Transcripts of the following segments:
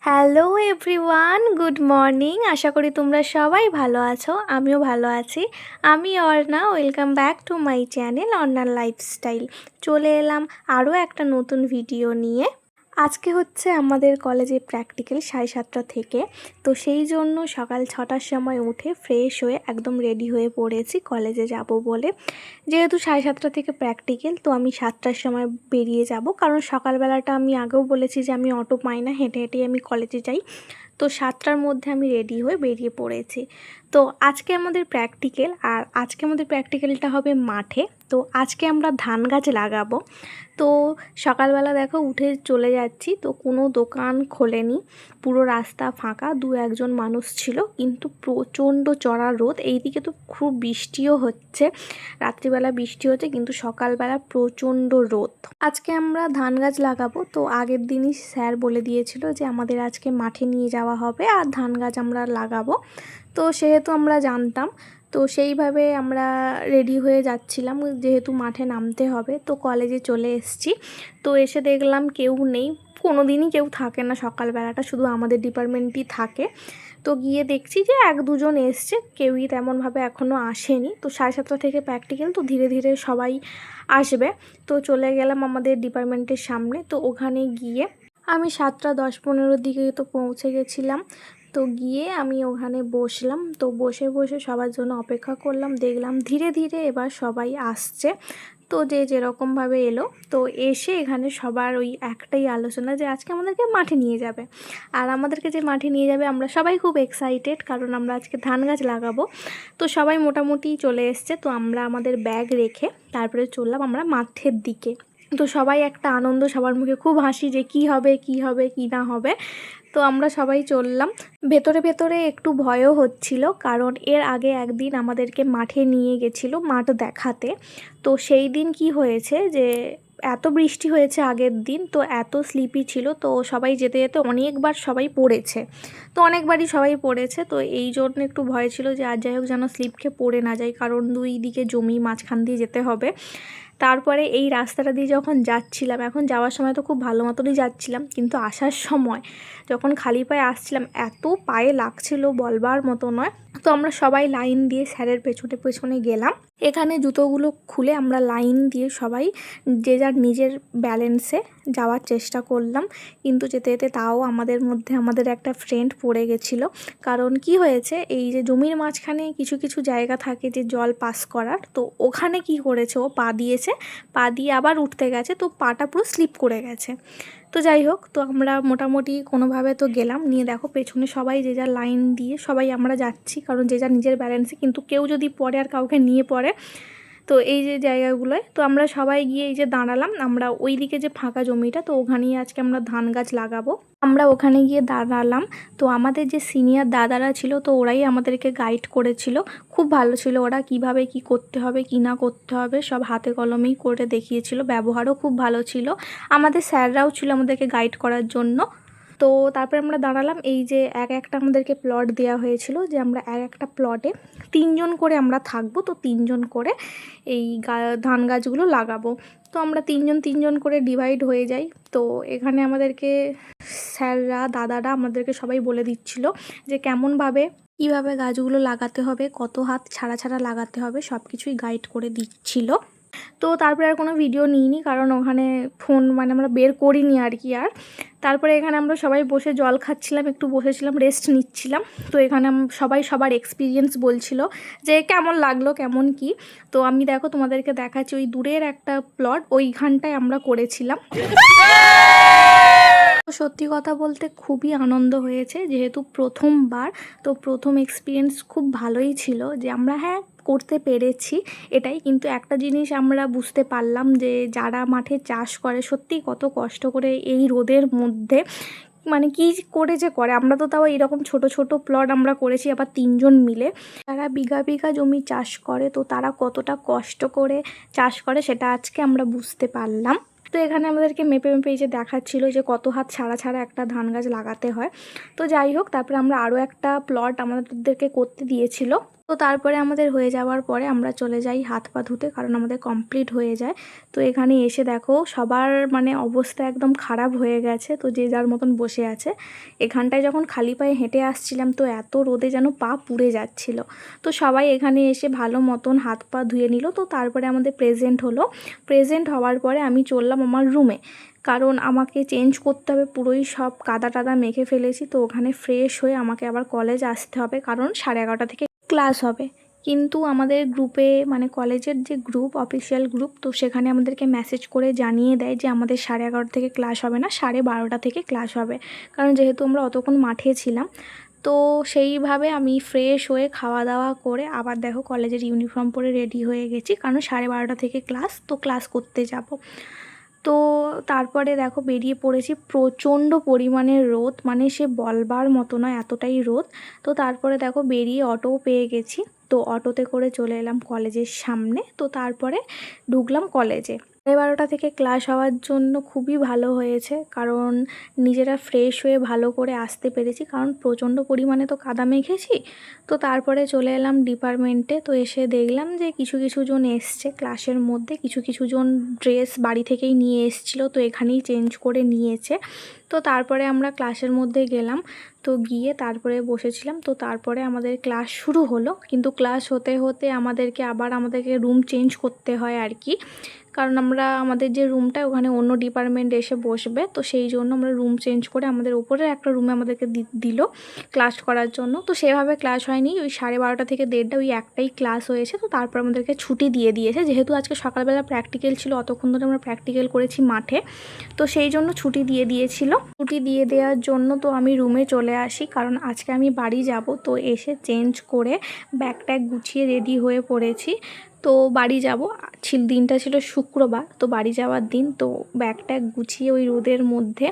Hello everyone, good morning. আশা করি তোমরা সবাই ভালো আছো, আমিও ভালো আছি। আমি Arna, welcome back to my channel অর্ণার লাইফস্টাইল। চলে এলাম আরও একটা নতুন ভিডিও নিয়ে। আজকে হচ্ছে আমাদের কলেজে প্র্যাকটিক্যাল 7:30 থেকে, তো সেই জন্য সকাল 6টার সময় উঠে ফ্রেশ হয়ে একদম রেডি হয়ে পড়েছি কলেজে যাব বলে। যেহেতু 7:30 থেকে প্র্যাকটিক্যাল, তো আমি 7টার সময় বেরিয়ে যাব, কারণ সকালবেলাটা আমি আগেও বলেছি যে আমি অটো পাই না, হেঁটে হেঁটেই আমি কলেজে যাই। তো 7টার মধ্যে আমি রেডি হয়ে বেরিয়ে পড়েছি। তো আজকে আমাদের প্র্যাকটিক্যাল, আর আজকে আমাদের প্র্যাকটিক্যালটা হবে মাঠে। তো আজকে আমরা ধান গাছ লাগাবো। তো সকালবেলা দেখো উঠে চলে যাচ্ছি, তো কোনো দোকান খোলেনি, পুরো রাস্তা ফাঁকা, দু একজন মানুষ ছিল, কিন্তু প্রচণ্ড চড়া রোদ। এইদিকে তো খুব বৃষ্টিও হচ্ছে, রাত্রিবেলা বৃষ্টি হচ্ছে, কিন্তু সকালবেলা প্রচণ্ড রোদ। আজকে আমরা ধান গাছ লাগাবো, তো আগের দিনই স্যার বলে দিয়েছিল যে আমাদের আজকে মাঠে নিয়ে যাওয়া হবে আর ধান গাছ আমরা লাগাবো। তো সেহেতু আমরা জানতাম, তো সেইভাবে আমরা রেডি হয়ে যাচ্ছিলাম, যেহেতু মাঠে নামতে হবে। তো কলেজে চলে এসেছি, তো এসে দেখলাম কেউ নেই। কোনো দিনই কেউ থাকে না সকালবেলাটা, শুধু আমাদের ডিপার্টমেন্টই থাকে। তো গিয়ে দেখছি যে এক দুজন এসছে, কেউই তেমনভাবে এখনও আসেনি। তো 7:30 থেকে প্র্যাকটিক্যাল, তো ধীরে ধীরে সবাই আসবে। তো চলে গেলাম আমাদের ডিপার্টমেন্টের সামনে। তো ওখানে গিয়ে আমি 7:10-15 দিকে তো পৌঁছে গেছিলাম। তো গিয়ে আমি ওখানে বসলাম, তো বসে বসে সবার জন্য অপেক্ষা করলাম। দেখলাম ধীরে ধীরে এবার সবাই আসছে, তো যে যেরকমভাবে এলো। তো এসে এখানে সবার ওই একটাই আলোচনা যে আজকে আমাদেরকে মাঠে নিয়ে যাবে। আর আমাদেরকে যে মাঠে নিয়ে যাবে আমরা সবাই খুব এক্সাইটেড, কারণ আমরা আজকে ধান গাছ লাগাবো। তো সবাই মোটামুটি চলে এসছে, তো আমরা আমাদের ব্যাগ রেখে তারপরে চললাম আমরা মাঠের দিকে। তো সবাই একটা আনন্দ, সবার মুখে খুব হাসি যে কি হবে কি হবে কি না হবে। তো আমরা সবাই চললাম। ভেতরে ভেতরে একটু ভয়ও হচ্ছিল, কারণ এর আগে একদিন আমাদেরকে মাঠে নিয়ে গেছিলো মাঠ দেখাতে। তো সেই দিন কি হয়েছে যে এত বৃষ্টি হয়েছে আগের দিন, তো এত স্লিপি ছিল, তো সবাই যেতে যেতে অনেকবার সবাই পড়েছে। তো অনেকবারই সবাই পড়েছে, তো এই জন্য একটু ভয় ছিল যে আর যাই হোক যেন স্লিপ খেয়ে পড়ে না যায়, কারণ দুই দিকে জমি, মাঝখান দিয়ে যেতে হবে। তারপরে এই রাস্তাটা দিয়ে যখন যাচ্ছিলাম, এখন যাওয়ার সময় তো খুব ভালো মতনই যাচ্ছিলাম, কিন্তু আসার সময় যখন খালি পায়ে আসছিলাম এত পায়ে লাগছিল বলবার মতো নয়। তো আমরা সবাই লাইন দিয়ে স্যারের পেছনে পেছনে গেলাম। এখানে জুতোগুলো খুলে আমরা লাইন দিয়ে সবাই যে যার নিজের ব্যালেন্সে যাওয়ার চেষ্টা করলাম, কিন্তু যেতে যেতে তাও আমাদের মধ্যে আমাদের একটা ফ্রেন্ড পড়ে গেছিলো। কারণ কি হয়েছে, এই যে জমির মাঝখানে কিছু কিছু জায়গা থাকে যে জল পাস করার, তো ওখানে কি করেছে, ও পা দিয়েছে, পা দিয়ে আবার উঠতে গেছে, তো পাটা পুরো স্লিপ করে গেছে। তো যাই হোক, তো আমরা মোটামুটি কোনোভাবে তো গেলাম। নিয়ে দেখো পেছনে সবাই যে যার লাইন দিয়ে সবাই আমরা যাচ্ছি, কারণ যে যার নিজের ব্যালেন্সে, কিন্তু কেউ যদি পড়ে আর কাউকে নিয়ে পড়ে। তো এই যে জায়গাগুলোয় তো আমরা সবাই গিয়ে এই যে দাঁড়ালাম, আমরা ওই দিকে যে ফাঁকা জমিটা, তো ওখানেই আজকে আমরা ধান গাছ লাগাবো। আমরা ওখানে গিয়ে দাঁড়ালাম। তো আমাদের যে সিনিয়র দাদারা ছিল, তো ওরাই আমাদেরকে গাইড করেছিল, খুব ভালো ছিল ওরা, কিভাবে কি করতে হবে কি না করতে হবে সব হাতে কলমেই করে দেখিয়েছিল, ব্যবহারও খুব ভালো ছিল। আমাদের স্যাররাও ছিল আমাদেরকে গাইড করার জন্য। তো তারপরে আমরা দাঁড়ালাম, এই যে এক একটা আমাদেরকে প্লট দেওয়া হয়েছিল, যে আমরা এক একটা প্লটে 3জন করে আমরা থাকবো, তো 3জন করে এই ধান গাছগুলো লাগাবো। তো আমরা 3জন করে ডিভাইড হয়ে যাই। তো এখানে আমাদেরকে স্যাররা দাদারা আমাদেরকে সবাই বলে দিচ্ছিল যে কেমনভাবে কীভাবে গাছগুলো লাগাতে হবে, কত হাত ছাড়া ছাড়া লাগাতে হবে, সব কিছুই গাইড করে দিচ্ছিল। তো তারপরে আর কোনো ভিডিও নিইনি, কারণ ওখানে ফোন আমরা বের করিনি আর কি। আর তারপরে এখানে আমরা সবাই বসে জল খাচ্ছিলাম, একটু বসেছিলাম, রেস্ট নিচ্ছিলাম। তো এখানে সবাই সবার এক্সপিরিয়েন্স বলছিল যে কেমন লাগলো কেমন কি। তো আমি দেখো তোমাদেরকে দেখাচ্ছি, ওই দূরের একটা প্লট ওইখানটায় আমরা করেছিলাম। সত্যি কথা বলতে খুবই আনন্দ হয়েছে, যেহেতু প্রথমবার, তো প্রথম এক্সপিরিয়েন্স খুব ভালোই ছিল, যে আমরা হ্যাঁ করতে পেরেছি এটাই। কিন্তু একটা জিনিস আমরা বুঝতে পারলাম যে যারা মাঠে চাষ করে সত্যিই কত কষ্ট করে এই রোদের মধ্যে, কি করে যে করে। আমরা তো তাও এরকম ছোট ছোট প্লট আমরা করেছি, আবার 3জন মিলে। যারা বিঘা বিঘা জমি চাষ করে, তো তারা কতটা কষ্ট করে চাষ করে সেটা আজকে আমরা বুঝতে পারলাম। তো এখানে আমাদেরকে মেপে মেপে এই যে দেখাচ্ছিল যে কত হাত ছাড়া ছাড়া একটা ধান গাছ লাগাতে হয়। তো যাই হোক, তারপরে আমরা আরও একটা প্লট আমাদেরকে করতে দিয়েছিল। তো তারপরে আমাদের হয়ে যাওয়ার পরে আমরা চলে যাই হাত পা ধুতে, কারণ আমাদের কমপ্লিট হয়ে যায়। তো এখানে এসে দেখো সবার মানে অবস্থা একদম খারাপ হয়ে গেছে, তো যে যার মতন বসে আছে। এখানটায় যখন খালি পায়ে হেঁটে আসছিলাম তো এত রোদে যেন পা পুড়ে যাচ্ছিল। তো সবাই এখানে এসে ভালো মতন হাত পা ধুয়ে নিল। তো তারপরে আমাদের প্রেজেন্ট হলো। প্রেজেন্ট হওয়ার পরে আমি চললাম আমার রুমে, কারণ আমাকে চেঞ্জ করতে হবে, পুরোই সব কাদা টাদা মেখে ফেলেছি। তো ওখানে ফ্রেশ হয়ে আমাকে আবার কলেজ আসতে হবে, কারণ 11:30 থেকে ক্লাস হবে। কিন্তু আমাদের গ্রুপে মানে কলেজের যে গ্রুপ, অফিসিয়াল গ্রুপ, তো সেখানে আমাদেরকে মেসেজ করে জানিয়ে দেয় যে আমাদের 11:30 থেকে ক্লাস হবে না, 12:30 থেকে ক্লাস হবে। কারণ যেহেতু আমরা অতক্ষণ মাঠে ছিলাম, তো সেইভাবে আমি ফ্রেশ হয়ে খাওয়া দাওয়া করে আবার দেখো কলেজের ইউনিফর্ম পরে রেডি হয়ে গেছি, কারণ 12:30 থেকে ক্লাস, তো ক্লাস করতে যাব। তো তারপরে দেখো বেরিয়ে পড়েছি, প্রচণ্ড পরিমাণে রোদ, মানে সে বলবার মতো নয়, এতটাই রোদ। তো তারপরে দেখো বেরিয়ে অটোও পেয়ে গেছি, তো অটোতে করে চলে এলাম কলেজের সামনে। তো তারপরে ঢুকলাম কলেজে। 12:30 থেকে ক্লাস হওয়ার জন্য খুবই ভালো হয়েছে, কারণ নিজেরা ফ্রেশ হয়ে ভালো করে আসতে পেরেছি, কারণ প্রচণ্ড পরিমাণে তো কাদা মেখেছি। তো তারপরে চলে এলাম ডিপার্টমেন্টে। তো এসে দেখলাম যে কিছু কিছু জন এসছে ক্লাসের মধ্যে, কিছু কিছু জন ড্রেস বাড়ি থেকেই নিয়ে এসেছিলো, তো এখানেই চেঞ্জ করে নিয়েছে। তো তারপরে আমরা ক্লাসের মধ্যে গেলাম, তো গিয়ে তারপরে বসেছিলাম। তো তারপরে আমাদের ক্লাস শুরু হলো, কিন্তু ক্লাস হতে হতে আমাদেরকে রুম চেঞ্জ করতে হয় আর কি, কারণ আমাদের যে রুমটা ওখানে অন্য ডিপার্টমেন্ট এসে বসবে, তো সেই জন্য আমরা রুম চেঞ্জ করে আমাদের উপরের একটা রুমে আমাদেরকে দিল ক্লাস করার জন্য। তো সেভাবে ক্লাস হয়নি, ওই 12:30 থেকে 1:30 ওই একটাই ক্লাস হয়েছে। তো তারপর আমাদেরকে ছুটি দিয়ে দিয়েছে, যেহেতু আজকে সকালবেলা প্র্যাকটিক্যাল ছিল, অতক্ষণ ধরে আমরা প্র্যাকটিক্যাল করেছি মাঠে, তো সেই জন্য ছুটি দিয়ে দিয়েছিল। ছুটি দিয়ে দেওয়ার জন্য তো আমি রুমে চলে আসি, কারণ আজকে আমি বাড়ি যাব। তো এসে চেঞ্জ করে ব্যাগ ট্যাগ গুছিয়ে রেডি হয়ে পড়েছি, তো বাড়ি যাব। দিনটা ছিল শুক্রবার, তো বাড়ি যাওয়ার দিন। তো ব্যাগ ট্যাগ গুছিয়ে ওই রোদের মধ্যে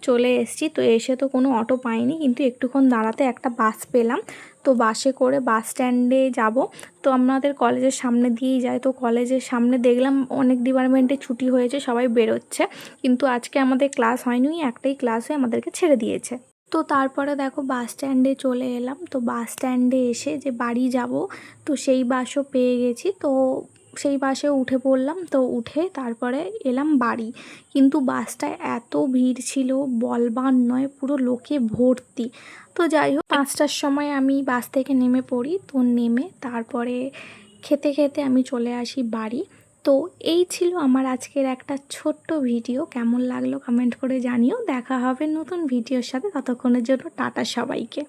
চলে এসেছি। তো এসে তো কোনো অটো পাইনি, কিন্তু একটুক্ষণ দাঁড়াতে একটা বাস পেলাম। তো বাসে করে বাস স্ট্যান্ডে যাব। তো আমাদের কলেজের সামনে দিয়েই যায়, তো কলেজের সামনে দেখলাম অনেক ডিপার্টমেন্টে ছুটি হয়েছে, সবাই বেরোচ্ছে, কিন্তু আজকে আমাদের ক্লাস হয়নি, একটাই ক্লাস হয়ে আমাদেরকে ছেড়ে দিয়েছে। তো তারপরে দেখো বাস স্ট্যান্ডে চলে এলাম। তো বাস স্ট্যান্ডে এসে যে বাড়ি যাব, তো সেই বাসও পেয়ে গেছি। তো সেই বাসে উঠে পড়লাম, তো উঠে তারপরে এলাম বাড়ি। কিন্তু বাসটায় এত ভিড় ছিল বলবার নয়, পুরো লোকে ভর্তি। তো যাই হোক 5টার সময় আমি বাস থেকে নেমে পড়ি। তো নেমে তারপরে খেতে খেতে আমি চলে আসি বাড়ি। তো এই ছিল আমার আজকের একটা ছোট্ট ভিডিও। কেমন লাগলো কমেন্ট করে জানিও। দেখা হবে নতুন ভিডিওর সাথে, ততক্ষণের জন্য টাটা সবাইকে।